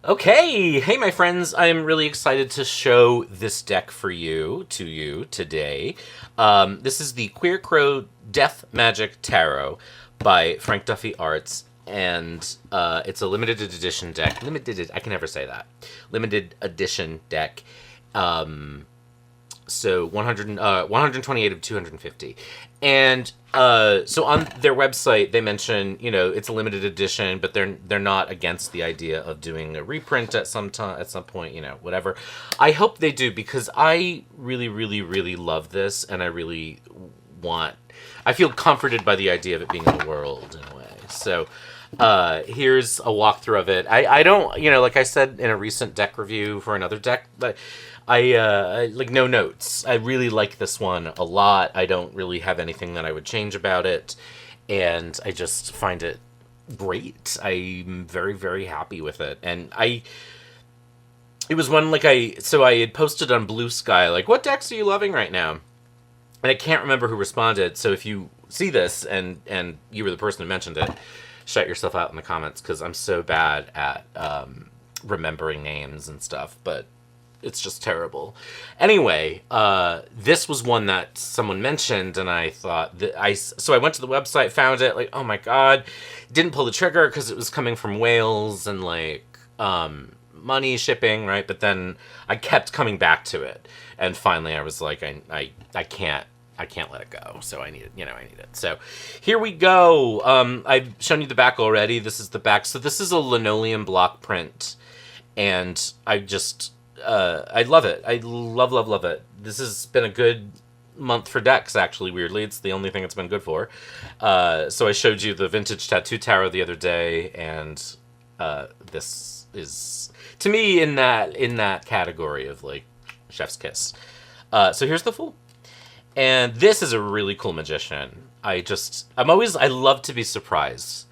Okay, hey my friends, I'm really excited to show this deck to you today. This is the Queer Crow Death Magic Tarot by Frank Duffy Arts, and it's a limited edition deck. I can never say that. Limited edition deck. So 128 of 250. And so on their website, they mention, it's a limited edition, but they're not against the idea of doing a reprint at some time, at some point, whatever. I hope they do, because I really, really, really love this, and I feel comforted by the idea of it being in the world in a way. So here's a walkthrough of it. I don't, like I said in a recent deck review for another deck, but I like no notes. I really like this one a lot. I don't really have anything that I would change about it, and I just find it great. I'm very, very happy with it. And it was one so I had posted on Blue Sky, like, what decks are you loving right now? And I can't remember who responded. So if you see this and you were the person who mentioned it, shout yourself out in the comments, because I'm so bad at remembering names and stuff. But it's just terrible. Anyway, this was one that someone mentioned, and I thought so I went to the website, found it, like, oh my god, didn't pull the trigger because it was coming from Wales and money shipping, right? But then I kept coming back to it, and finally I was like, I can't let it go. So I need it, I need it. So here we go. I've shown you the back already. This is the back. So this is a linoleum block print, and I love it. I love it. This has been a good month for decks, actually, weirdly. It's the only thing it's been good for. So I showed you the Vintage Tattoo Tarot the other day, and this is, to me, in that category of, like, chef's kiss. So here's the Fool. And this is a really cool magician. I love to be surprised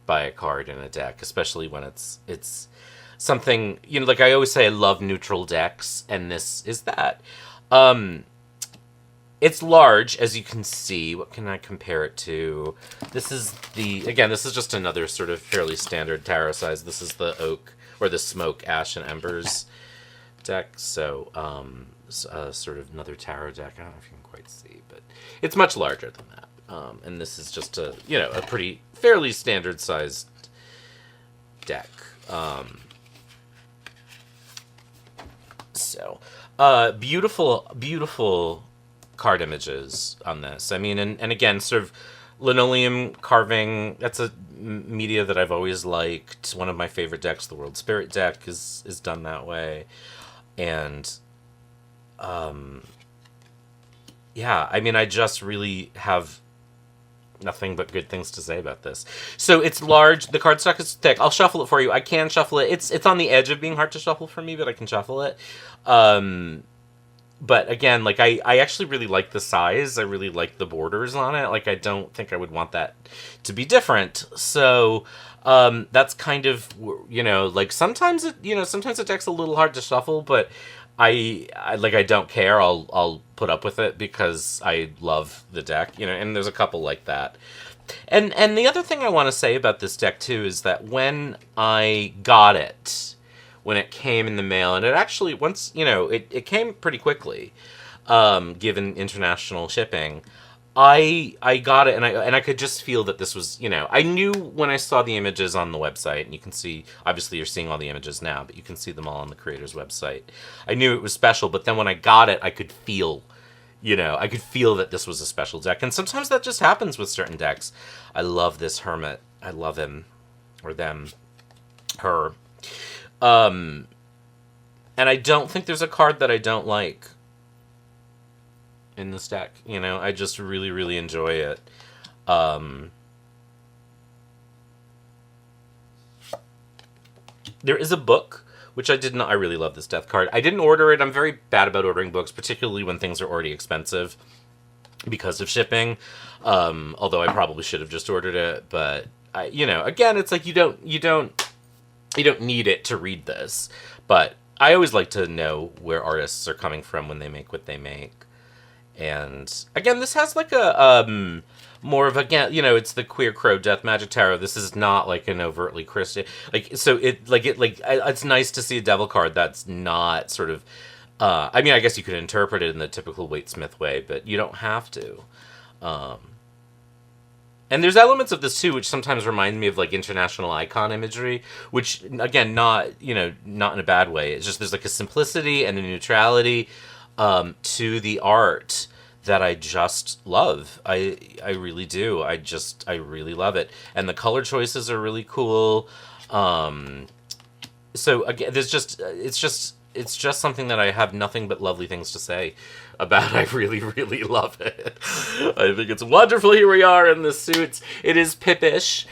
by a card in a deck, especially when it's something, like I always say, I love neutral decks, and this is that. It's large, as you can see. What can I compare it to? This is just another sort of fairly standard tarot size. This is the oak, or the smoke, ash, and embers deck. So, sort of another tarot deck. I don't know if you can quite see, but it's much larger than that. And this is just a pretty, fairly standard sized deck. So, beautiful card images on this. I mean, and again, sort of linoleum carving. That's a media that I've always liked. One of my favorite decks, the World Spirit deck, is done that way. And, yeah, I mean, I just really have nothing but good things to say about this. So it's large. The cardstock is thick. I'll shuffle it for you. I can shuffle it. It's on the edge of being hard to shuffle for me, but I can shuffle it. But again, like, I actually really like the size. I really like the borders on it. Like, I don't think I would want that to be different. So that's kind of, like, sometimes the deck's a little hard to shuffle, but I don't care. I'll put up with it because I love the deck, and there's a couple like that. And the other thing I want to say about this deck too is that when I got it, when it came in the mail, and it actually, once, it came pretty quickly, given international shipping, I got it, and I could just feel that this was, I knew when I saw the images on the website, and you can see, obviously you're seeing all the images now, but you can see them all on the creator's website. I knew it was special, but then when I got it, I could feel, that this was a special deck, and sometimes that just happens with certain decks. I love this Hermit. I love him, or them, her. And I don't think there's a card that I don't like in this deck. I just really, really enjoy it. There is a book, which I did not. I really love this death card. I didn't order it. I'm very bad about ordering books, particularly when things are already expensive because of shipping. Although I probably should have just ordered it, but again, it's like you don't need it to read this, but I always like to know where artists are coming from when they make what they make. And again, this has like a more of, again, it's the Queer Crow Death Magic Tarot. This is not like an overtly Christian, so it's nice to see a devil card that's not sort of, I mean, I guess you could interpret it in the typical Waite Smith way, but you don't have to. And there's elements of this too, which sometimes remind me of like international icon imagery, which again, not not in a bad way. It's just there's like a simplicity and a neutrality to the art that I just love. I really do. I really love it, and the color choices are really cool. So again, it's just something that I have nothing but lovely things to say about. I really, really love it. I think it's wonderful. Here we are in the suits. It is Pippish,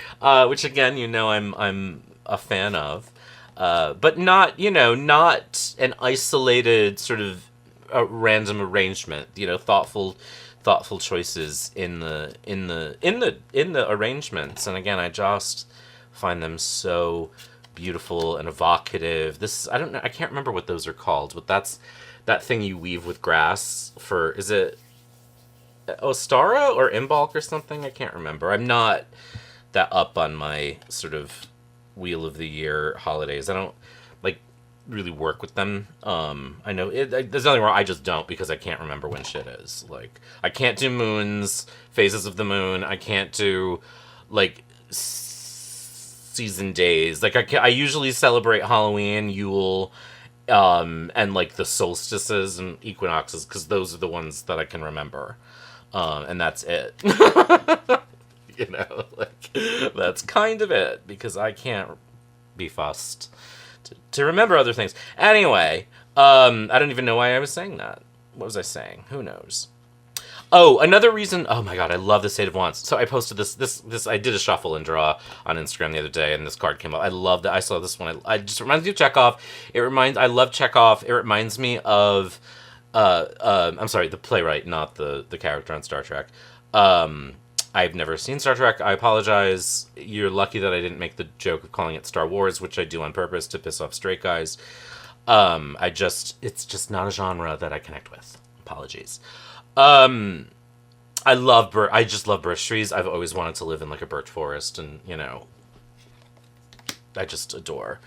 which again, I'm a fan of, but not, not an isolated sort of random arrangement. Thoughtful choices in the arrangements. And again, I just find them so beautiful and evocative. I can't remember what those are called, but that's that thing you weave with grass for, is it Ostara or Imbolc or something? I can't remember. I'm not that up on my sort of Wheel of the Year holidays. I don't like really work with them. I know there's nothing wrong. I just don't, because I can't remember when shit is. Like, I can't do moons, phases of the moon. I can't do like season days. Like, I usually celebrate Halloween, Yule, and like the solstices and equinoxes, because those are the ones that I can remember, and that's it. Like, that's kind of it, because I can't be fussed to remember other things. Anyway, I don't even know why I was saying that. What was I saying? Who knows? Oh, another reason. Oh my god, I love the Eight of Wands. So I posted this. I did a shuffle and draw on Instagram the other day, and this card came up. I love that. I saw this one. I just reminds me of Chekhov. I love Chekhov. It reminds me of, I'm sorry, the playwright, not the character on Star Trek. I've never seen Star Trek. I apologize. You're lucky that I didn't make the joke of calling it Star Wars, which I do on purpose to piss off straight guys. It's just not a genre that I connect with. Apologies. I just love birch trees. I've always wanted to live in like a birch forest, and I just adore.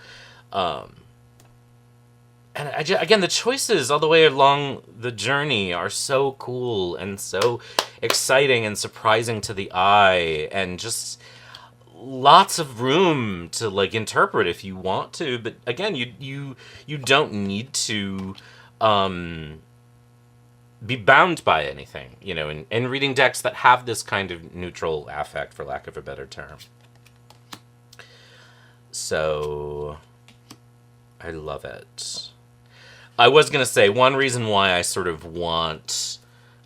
And again, the choices all the way along the journey are so cool and so exciting and surprising to the eye, and just lots of room to like interpret if you want to. But again, you don't need to be bound by anything, in reading decks that have this kind of neutral affect, for lack of a better term. So I love it. I was going to say, one reason why I sort of want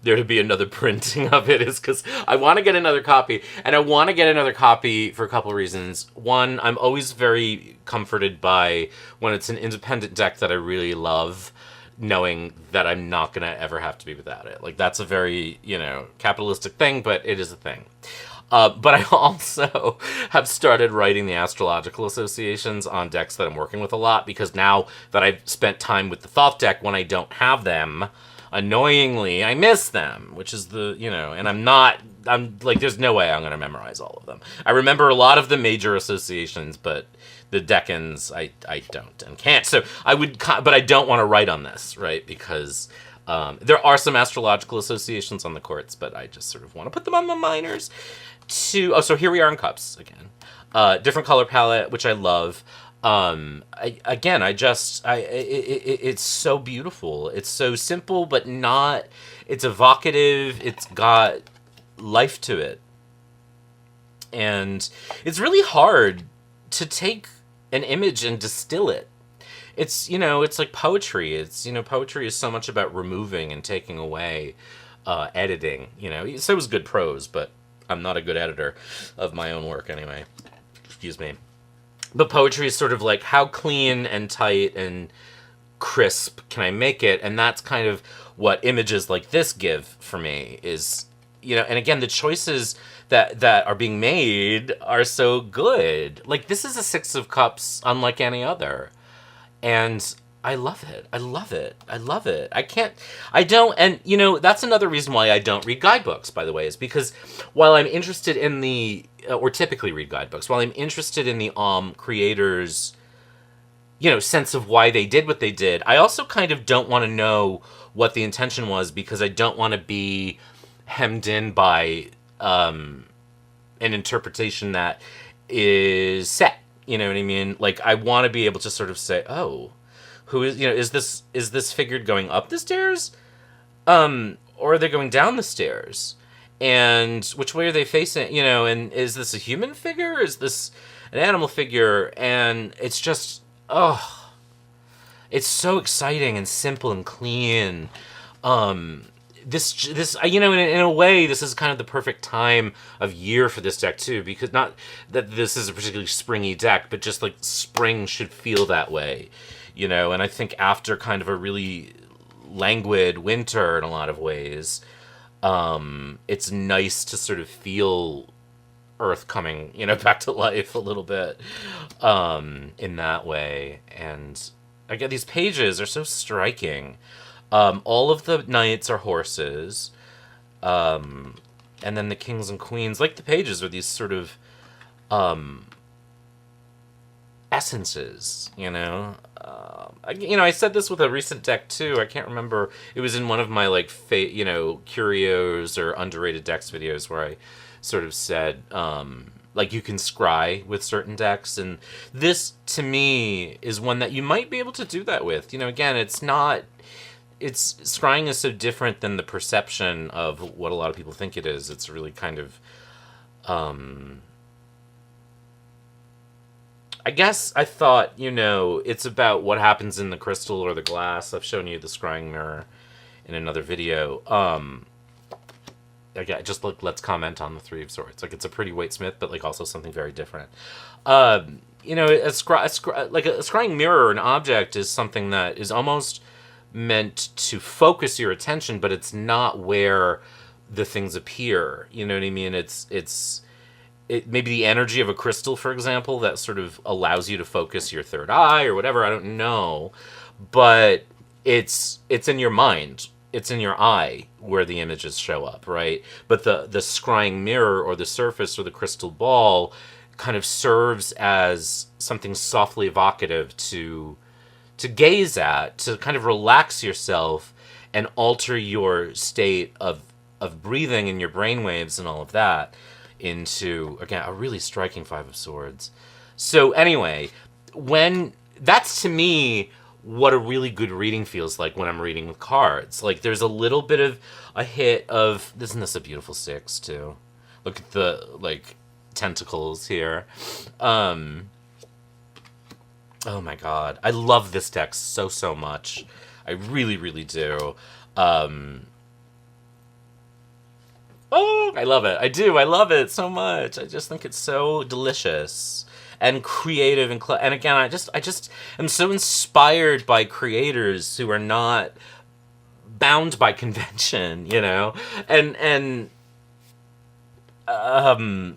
there to be another printing of it is because I want to get another copy. And I want to get another copy for a couple of reasons. One, I'm always very comforted by when it's an independent deck that I really love, knowing that I'm not going to ever have to be without it. Like, that's a very, capitalistic thing, but it is a thing. But I also have started writing the astrological associations on decks that I'm working with a lot, because now that I've spent time with the Thoth deck, when I don't have them, annoyingly, I miss them, which is and I'm like, there's no way I'm going to memorize all of them. I remember a lot of the major associations, but the decans, I don't and can't. So but I don't want to write on this, right? Because there are some astrological associations on the courts, but I just sort of want to put them on the minors. So here we are in Cups again. Different color palette, which I love. It's so beautiful. It's so simple, but not. It's evocative. It's got life to it, and it's really hard to take an image and distill it. It's it's like poetry. It's poetry is so much about removing and taking away, editing. So it was good prose, but I'm not a good editor of my own work anyway. Excuse me. But poetry is sort of like, how clean and tight and crisp can I make it? And that's kind of what images like this give for me, is, and again, the choices that are being made are so good. Like, this is a Six of Cups unlike any other. And I love it. I love it. I love it. I don't, and that's another reason why I don't read guidebooks, by the way, is because while I'm interested in or typically read guidebooks, while I'm interested in the creators, sense of why they did what they did, I also kind of don't want to know what the intention was, because I don't want to be hemmed in by an interpretation that is set. You know what I mean? Like, I want to be able to sort of say, oh, who is this figure going up the stairs? Or are they going down the stairs? And which way are they facing? And is this a human figure? Is this an animal figure? And it's just, it's so exciting and simple and clean. This in a way, this is kind of the perfect time of year for this deck too, because not that this is a particularly springy deck, but just like spring should feel that way, and I think after kind of a really languid winter in a lot of ways, it's nice to sort of feel Earth coming, back to life a little bit, in that way. And again, these pages are so striking. All of the knights are horses, and then the kings and queens, like the pages, are these sort of essences. I said this with a recent deck too. I can't remember. It was in one of my curios or underrated decks videos where I sort of said, you can scry with certain decks, and this to me is one that you might be able to do that with. Again, scrying is so different than the perception of what a lot of people think it is. It's really kind of, I guess I thought, it's about what happens in the crystal or the glass. I've shown you the scrying mirror in another video. Again, just let's comment on the Three of Swords. It's a pretty Waite Smith, but also something very different. A scrying mirror, an object, is something that is almost meant to focus your attention, but it's not where the things appear. You know what I mean? It maybe the energy of a crystal, for example, that sort of allows you to focus your third eye or whatever. I don't know, but it's in your mind. It's in your eye where the images show up, right? But the scrying mirror or the surface or the crystal ball kind of serves as something softly evocative to gaze at, to kind of relax yourself and alter your state of breathing and your brainwaves and all of that into, again, a really striking Five of Swords. So anyway, that's to me what a really good reading feels like when I'm reading with cards. There's a little bit of a hit of, isn't this a beautiful six too? Look at the tentacles here. Oh my god. I love this deck so much. I really, really do. I love it. I do. I love it so much. I just think it's so delicious and creative and again, I just am so inspired by creators who are not bound by convention, and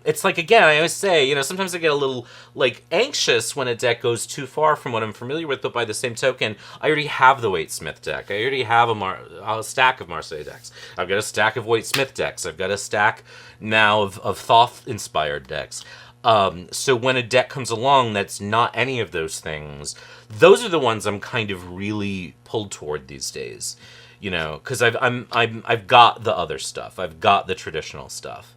it's again, I always say, sometimes I get a little anxious when a deck goes too far from what I'm familiar with, but by the same token, I already have the Waite Smith deck. I already have a stack of Marseille decks. I've got a stack of Waite Smith decks. I've got a stack now of Thoth-inspired decks. So when a deck comes along that's not any of those things, those are the ones I'm kind of really pulled toward these days, because I've got the other stuff. I've got the traditional stuff.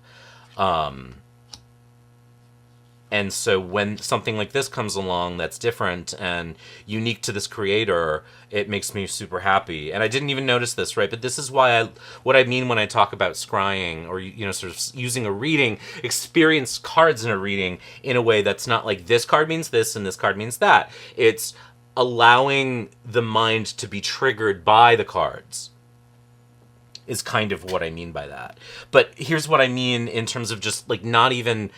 And so when something like this comes along that's different and unique to this creator, it makes me super happy. And I didn't even notice this, right? But this is what I mean when I talk about scrying, or, sort of using a reading, experience cards in a reading in a way that's not this card means this and this card means that. It's allowing the mind to be triggered by the cards, is kind of what I mean by that. But here's what I mean in terms of just not even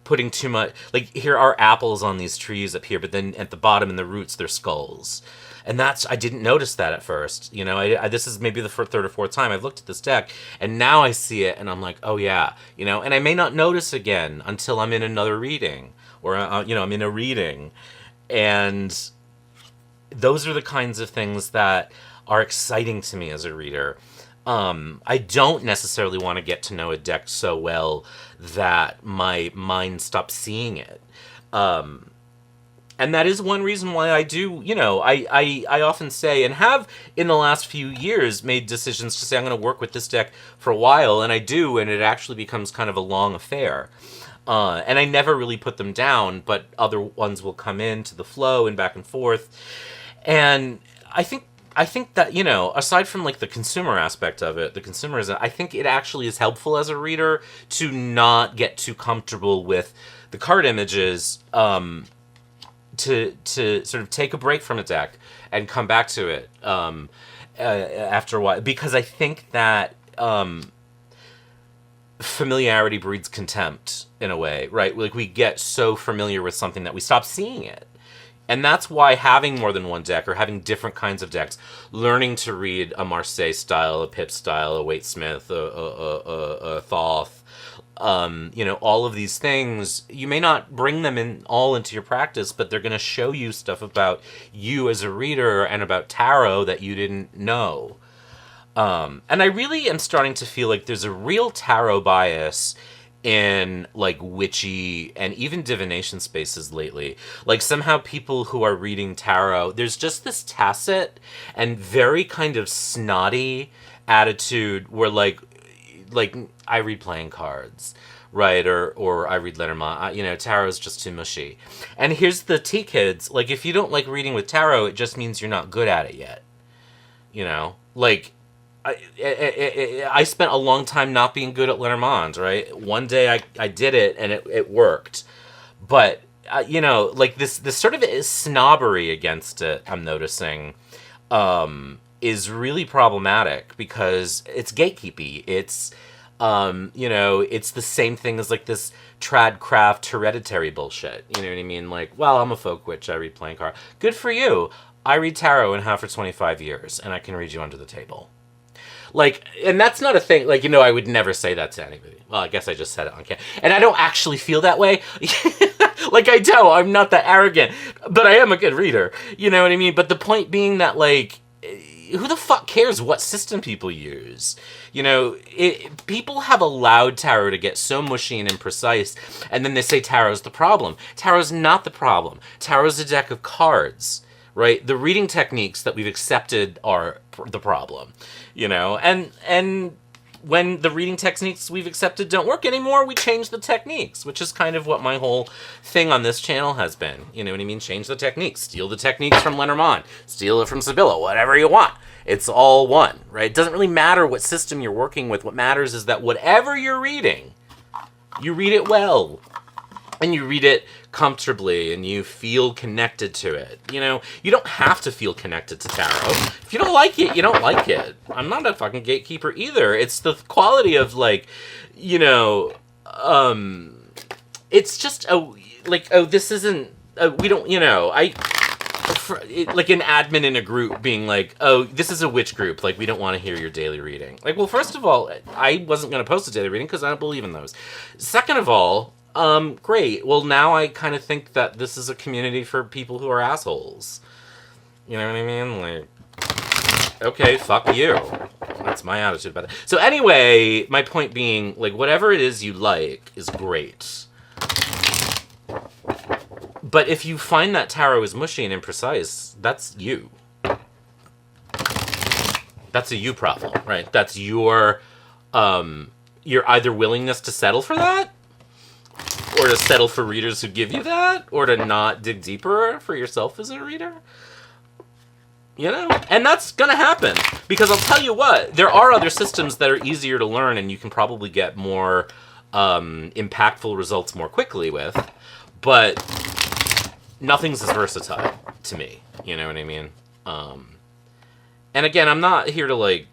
putting too much, here are apples on these trees up here, but then at the bottom in the roots they're skulls, and I didn't notice that at first. This is maybe the third or fourth time I've looked at this deck, and now I see it and I'm like, oh yeah, and I may not notice again until I'm in another reading, or I'm in a reading, and those are the kinds of things that are exciting to me as a reader. I don't necessarily want to get to know a deck so well that my mind stops seeing it. And that is one reason why I do, I often say, and have in the last few years made decisions to say I'm going to work with this deck for a while, and I do, and it actually becomes kind of a long affair. And I never really put them down, but other ones will come into the flow and back and forth. And I think that, aside from like the consumer aspect of it, the consumerism, I think it actually is helpful as a reader to not get too comfortable with the card images, to sort of take a break from a deck and come back to it after a while, because I think that familiarity breeds contempt in a way, right? Like we get so familiar with something that we stop seeing it. And that's why having more than one deck, or having different kinds of decks, learning to read a Marseille style, a Pip style, a Waite Smith, a Thoth, all of these things, you may not bring them in all into your practice, but they're going to show you stuff about you as a reader and about tarot that you didn't know. And I really am starting to feel like there's a real tarot bias in like witchy and even divination spaces lately. Like somehow people who are reading tarot, there's just this tacit and very kind of snotty attitude where like I read playing cards, right? Or I read Lenormand. Tarot is just too mushy. And here's the tea kids. Like, if you don't like reading with tarot, it just means you're not good at it yet. Like, I spent a long time not being good at Lenormand, right? One day I did it, and it worked. But, like, this sort of snobbery against it, I'm noticing, is really problematic because it's gatekeepy. It's, it's the same thing as like this trad craft hereditary bullshit. You know what I mean? Like, well, I'm a folk witch. I read playing card. Good for you. I read tarot and have for 25 years, and I can read you under the table. Like, and that's not a thing. Like, I would never say that to anybody. Well, I guess I just said it on camera. And I don't actually feel that way. Like, I don't. I'm not that arrogant. But I am a good reader. You know what I mean? But the point being that, like, who the fuck cares what system people use? People have allowed tarot to get so mushy and imprecise, and then they say tarot's the problem. Tarot's not the problem. Tarot's a deck of cards, right? The reading techniques that we've accepted are the problem, and when the reading techniques we've accepted don't work anymore, we change the techniques, which is kind of what my whole thing on this channel has been. You know what I mean? Change the techniques. Steal the techniques from Lenormand. Steal it from Sibylla. Whatever you want. It's all one, right? It doesn't really matter what system you're working with. What matters is that whatever you're reading, you read it well. And you read it comfortably, and you feel connected to it. You don't have to feel connected to tarot. If you don't like it, you don't like it. I'm not a fucking gatekeeper either. It's the quality of, like, it's just, this isn't, we don't, like an admin in a group being like, oh, this is a witch group, like, we don't want to hear your daily reading. Like, well, first of all, I wasn't going to post a daily reading because I don't believe in those. Second of all, great. Well, now I kind of think that this is a community for people who are assholes. You know what I mean? Like, okay, fuck you. That's my attitude about it. So anyway, my point being, like, whatever it is you like is great. But if you find that tarot is mushy and imprecise, that's you. That's a you problem, right? That's your either willingness to settle for that, or to settle for readers who give you that, or to not dig deeper for yourself as a reader. And that's gonna happen, because I'll tell you what, there are other systems that are easier to learn and you can probably get more impactful results more quickly with, but nothing's as versatile to me. You know what I mean? And again, I'm not here to like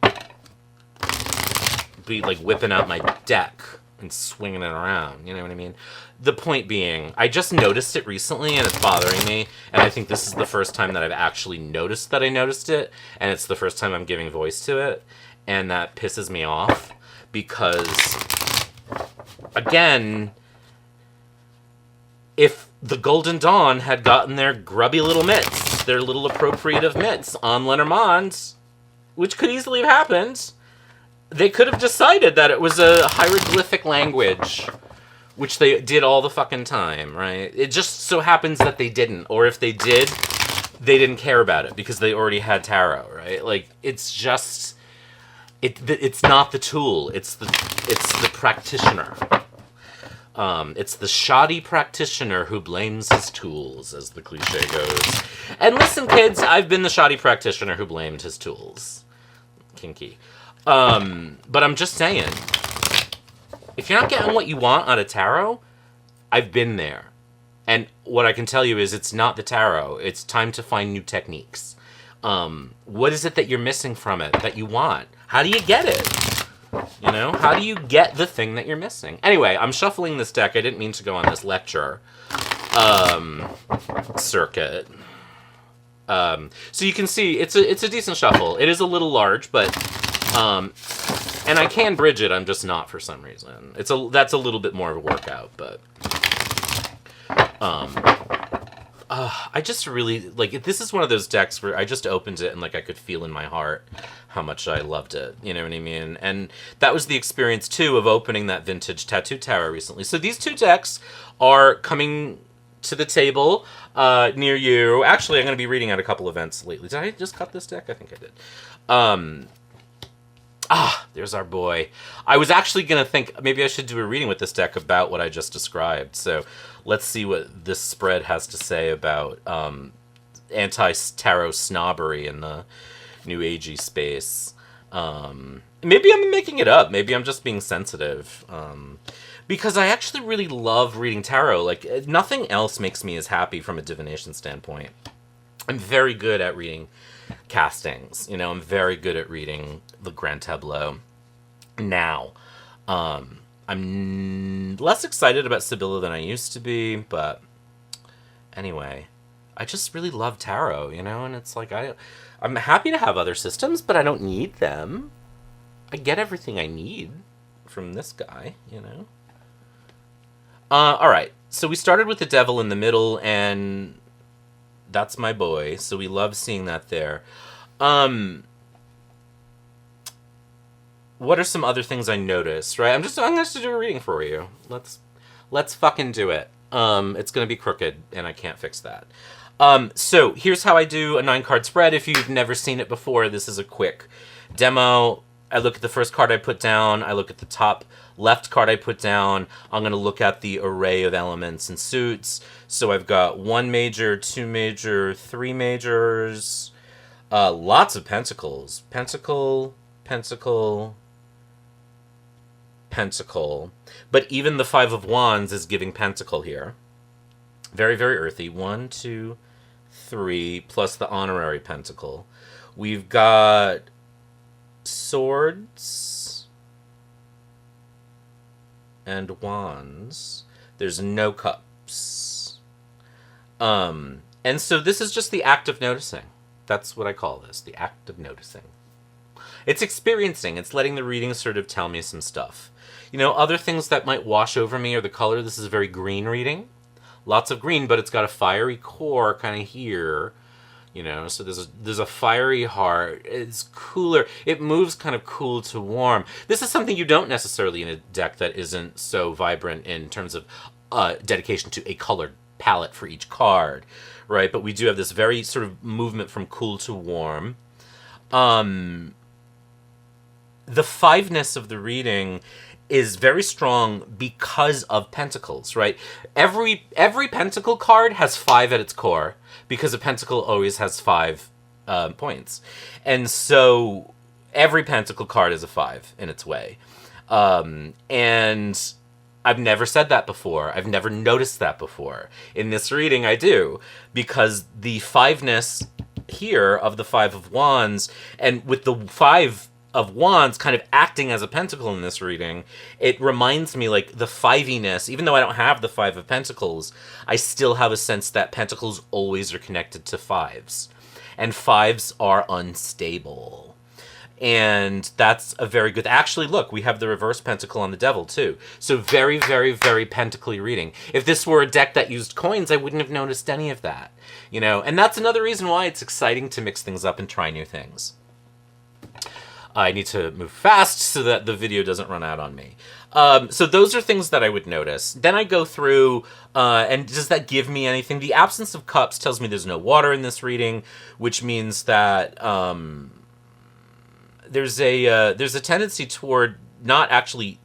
be like whipping out my deck and swinging it around. You know what I mean? The point being, I just noticed it recently and it's bothering me. And I think this is the first time that I've actually noticed that I noticed it. And it's the first time I'm giving voice to it. And that pisses me off because, again, if the Golden Dawn had gotten their grubby little mitts, their little appropriative mitts on Lenormand, which could easily have happened. They could have decided that it was a hieroglyphic language, which they did all the fucking time, right? It just so happens that they didn't. Or if they did, they didn't care about it because they already had tarot, right? Like, it's just... It's not the tool. It's the practitioner. It's the shoddy practitioner who blames his tools, as the cliche goes. And listen, kids, I've been the shoddy practitioner who blamed his tools. Kinky. But I'm just saying, if you're not getting what you want out of tarot, I've been there. And what I can tell you is it's not the tarot. It's time to find new techniques. What is it that you're missing from it that you want? How do you get it? You know, how do you get the thing that you're missing? Anyway, I'm shuffling this deck. I didn't mean to go on this lecture circuit. So you can see it's a decent shuffle. It is a little large, but and I can bridge it. I'm just not for some reason. That's a little bit more of a workout, but I just really, like, this is one of those decks where I just opened it and, like, I could feel in my heart how much I loved it, you know what I mean? And that was the experience, too, of opening that vintage Tattoo Tarot recently. So these two decks are coming to the table near you. Actually, I'm going to be reading at a couple events lately. Did I just cut this deck? I think I did. There's our boy. I was actually going to think maybe I should do a reading with this deck about what I just described. So let's see what this spread has to say about anti-tarot snobbery in the new agey space. Maybe I'm making it up. Maybe I'm just being sensitive. Because I actually really love reading tarot. Like, nothing else makes me as happy from a divination standpoint. I'm very good at reading castings. You know, I'm very good at reading the Grand Tableau. Now, I'm less excited about Sibylla than I used to be, but anyway, I just really love tarot, you know, and it's like, I'm happy to have other systems, but I don't need them. I get everything I need from this guy, you know. Alright, so we started with the devil in the middle, and that's my boy, so we love seeing that there. What are some other things I noticed, right? I'm going to do a reading for you. Let's fucking do it. It's going to be crooked, and I can't fix that. So here's how I do a 9-card spread. If you've never seen it before, this is a quick demo. I look at the first card I put down. I look at the top left card I put down. I'm going to look at the array of elements and suits. So I've got 1 major, 2 major, 3 majors, lots of pentacles. Pentacle, pentacle, pentacle. But even the 5 of Wands is giving pentacle here. Very, very earthy. 1, 2, 3, plus the honorary pentacle. We've got swords and wands. There's no cups. And so this is just the act of noticing. That's what I call this, the act of noticing. It's experiencing. It's letting the reading sort of tell me some stuff. You know, other things that might wash over me are the color. This is a very green reading. Lots of green, but it's got a fiery core kind of here. You know, so there's a fiery heart. It's cooler. It moves kind of cool to warm. This is something you don't necessarily in a deck that isn't so vibrant in terms of dedication to a colored palette for each card, right? But we do have this very sort of movement from cool to warm. The 5-ness of the reading is very strong because of pentacles, right? Every pentacle card has 5 at its core because a pentacle always has 5 points. And so every pentacle card is a 5 in its way. And I've never said that before. I've never noticed that before. In this reading, I do. Because the 5-ness here of the 5 of Wands, and with the 5 of Wands kind of acting as a pentacle in this reading, it reminds me, like, the 5-iness, even though I don't have the 5 of Pentacles, I still have a sense that pentacles always are connected to 5s. And 5s are unstable. And that's a very good... Actually, look, we have the reverse pentacle on the devil, too. So very, very, very pentacly reading. If this were a deck that used coins, I wouldn't have noticed any of that. You know, and that's another reason why it's exciting to mix things up and try new things. I need to move fast so that the video doesn't run out on me. So those are things that I would notice. Then I go through, and does that give me anything? The absence of cups tells me there's no water in this reading, which means that there's a tendency toward not actually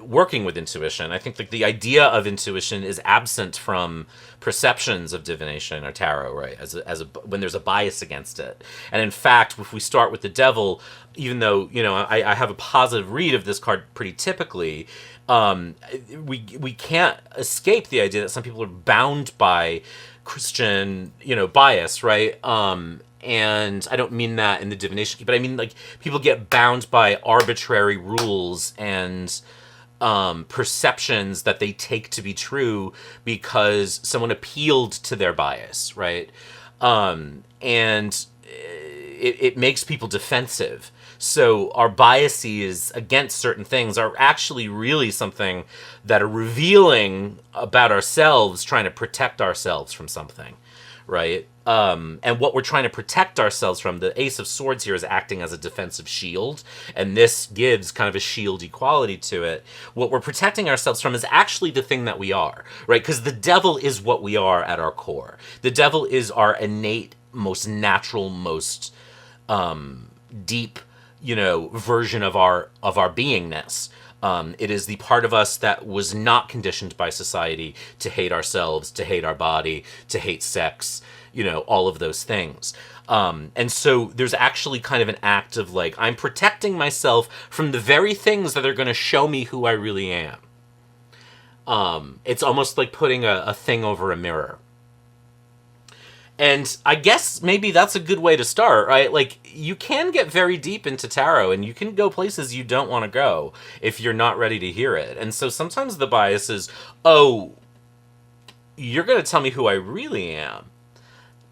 working with intuition. I think like the idea of intuition is absent from perceptions of divination or tarot, right? When there's a bias against it. And in fact, if we start with the devil, even though, you know, I have a positive read of this card pretty typically, we can't escape the idea that some people are bound by Christian, you know, bias, right? And I don't mean that in the divination, but I mean like people get bound by arbitrary rules and perceptions that they take to be true because someone appealed to their bias, right? And it makes people defensive. So our biases against certain things are actually really something that are revealing about ourselves, trying to protect ourselves from something, right? And what we're trying to protect ourselves from, the Ace of Swords here is acting as a defensive shield, and this gives kind of a shield equality to it. What we're protecting ourselves from is actually the thing that we are, right? Because the devil is what we are at our core. The devil is our innate, most natural, most deep, you know, version of our beingness. It is the part of us that was not conditioned by society to hate ourselves, to hate our body, to hate sex, you know, all of those things. And so there's actually kind of an act of like, I'm protecting myself from the very things that are going to show me who I really am. It's almost like putting a thing over a mirror. And I guess maybe that's a good way to start, right? Like, you can get very deep into tarot, and you can go places you don't want to go if you're not ready to hear it. And so sometimes the bias is, oh, you're going to tell me who I really am.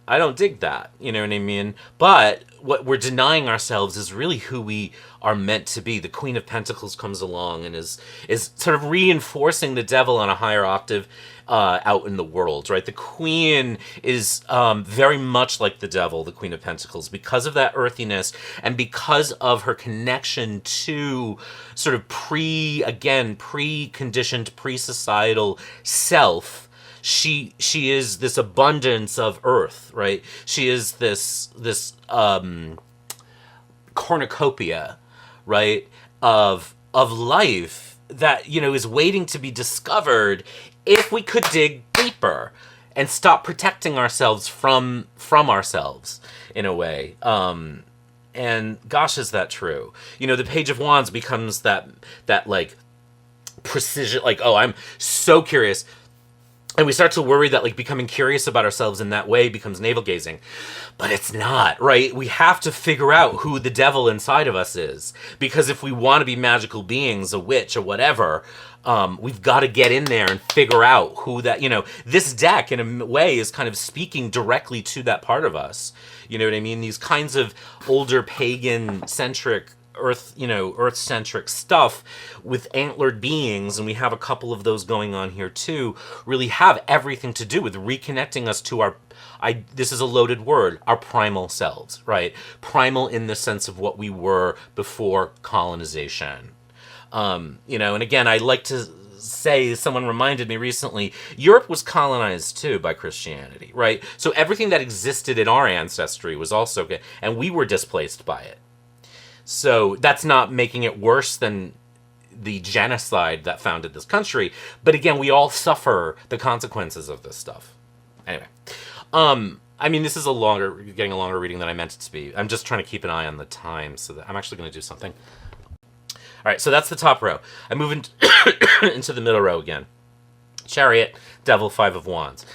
I don't dig that, you know what I mean? But what we're denying ourselves is really who we are meant to be. The Queen of Pentacles comes along and is sort of reinforcing the devil on a higher octave out in the world, right? The Queen is very much like the devil, the Queen of Pentacles, because of that earthiness and because of her connection to sort of pre-conditioned, pre-societal self. She is this abundance of earth, right? She is this cornucopia, right, of life that, you know, is waiting to be discovered if we could dig deeper and stop protecting ourselves from ourselves in a way. And gosh, is that true? You know, the Page of Wands becomes that like precision, like, oh, I'm so curious. And we start to worry that like becoming curious about ourselves in that way becomes navel-gazing. But it's not, right? We have to figure out who the devil inside of us is. Because if we want to be magical beings, a witch, or whatever, we've got to get in there and figure out who that, you know, this deck in a way is kind of speaking directly to that part of us. You know what I mean? These kinds of older pagan-centric Earth-centric stuff with antlered beings, and we have a couple of those going on here too, really have everything to do with reconnecting us to our, this is a loaded word, our primal selves, right? Primal in the sense of what we were before colonization. You know, and again, I like to say, someone reminded me recently, Europe was colonized too by Christianity, right? So everything that existed in our ancestry was also good, and we were displaced by it. So that's not making it worse than the genocide that founded this country. But again, we all suffer the consequences of this stuff. Anyway, I mean, this is getting a longer reading than I meant it to be. I'm just trying to keep an eye on the time so that I'm actually going to do something. All right, so that's the top row. I move into the middle row again. Chariot, Devil, Five of Wands.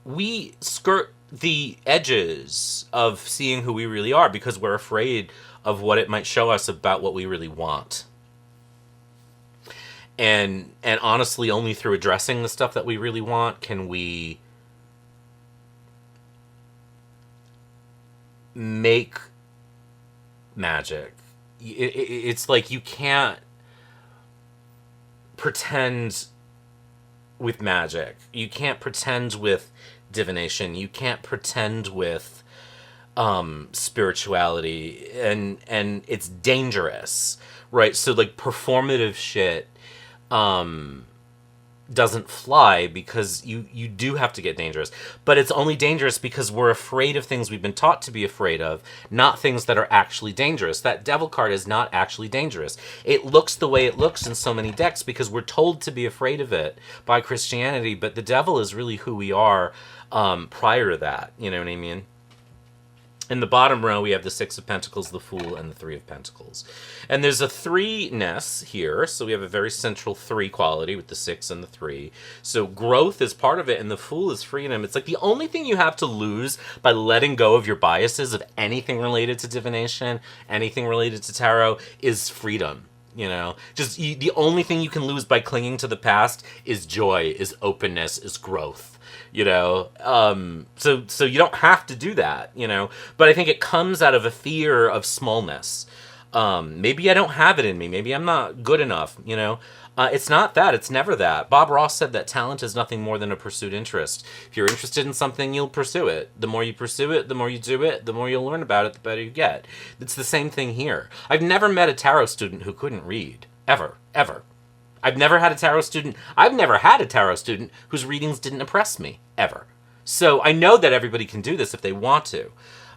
We skirt the edges of seeing who we really are because we're afraid of what it might show us about what we really want. And honestly, only through addressing the stuff that we really want can we make magic. It's like you can't pretend with magic. You can't pretend with divination. You can't pretend with spirituality, and it's dangerous, right? So like performative shit doesn't fly, because you do have to get dangerous. But it's only dangerous because we're afraid of things we've been taught to be afraid of, not things that are actually dangerous. That devil card is not actually dangerous. It looks the way it looks in so many decks because we're told to be afraid of it by Christianity, but the devil is really who we are prior to that. You know what I mean? In the bottom row, we have the Six of Pentacles, the Fool, and the Three of Pentacles. And there's a 3-ness here, so we have a very central 3 quality with the 6 and the 3. So growth is part of it, and the Fool is freedom. It's like the only thing you have to lose by letting go of your biases of anything related to divination, anything related to tarot, is freedom. You know, just the only thing you can lose by clinging to the past is joy, is openness, is growth. You know, so you don't have to do that, you know, but I think it comes out of a fear of smallness. Maybe I don't have it in me. Maybe I'm not good enough, you know. It's not that. It's never that. Bob Ross said that talent is nothing more than a pursued interest. If you're interested in something, you'll pursue it. The more you pursue it, the more you do it, the more you'll learn about it, the better you get. It's the same thing here. I've never met a tarot student who couldn't read. Ever. Ever. I've never had a tarot student whose readings didn't impress me, ever. So I know that everybody can do this if they want to.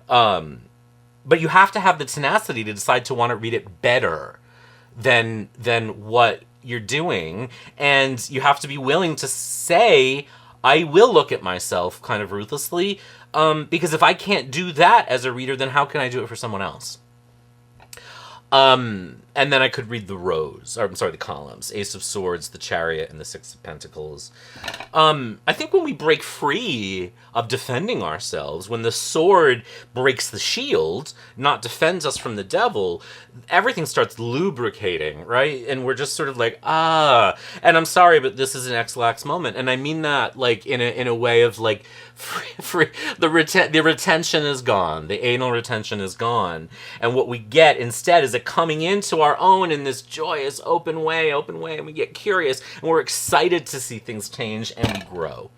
But you have to have the tenacity to decide to want to read it better than what you're doing. And you have to be willing to say, I will look at myself kind of ruthlessly. Because if I can't do that as a reader, then how can I do it for someone else? And then I could read the rows, or I'm sorry, the columns. Ace of Swords, the Chariot, and the Six of Pentacles. I think when we break free of defending ourselves, when the sword breaks the shield, not defends us from the devil, everything starts lubricating, right? And we're just sort of like, and I'm sorry, but this is an X-lax moment. And I mean that like in a way of like, free, the retention is gone. The anal retention is gone. And what we get instead is a coming into our own in this joyous open way, and we get curious, and we're excited to see things change, and we grow.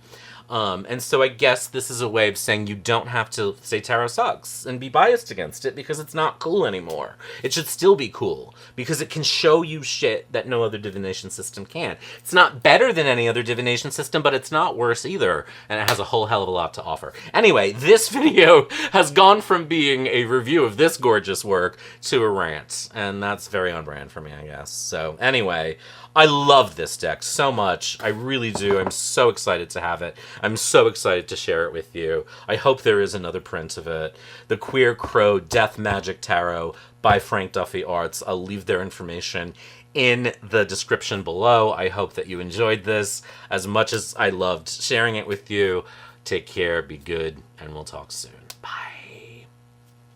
And so I guess this is a way of saying you don't have to say tarot sucks and be biased against it because it's not cool anymore. It should still be cool because it can show you shit that no other divination system can. It's not better than any other divination system, but it's not worse either. And it has a whole hell of a lot to offer. Anyway, this video has gone from being a review of this gorgeous work to a rant. And that's very on brand for me, I guess. So anyway, I love this deck so much. I really do. I'm so excited to have it. I'm so excited to share it with you. I hope there is another print of it. The Queer Crow Death Magic Tarot by Frank Duffy Arts. I'll leave their information in the description below. I hope that you enjoyed this as much as I loved sharing it with you. Take care, be good, and we'll talk soon.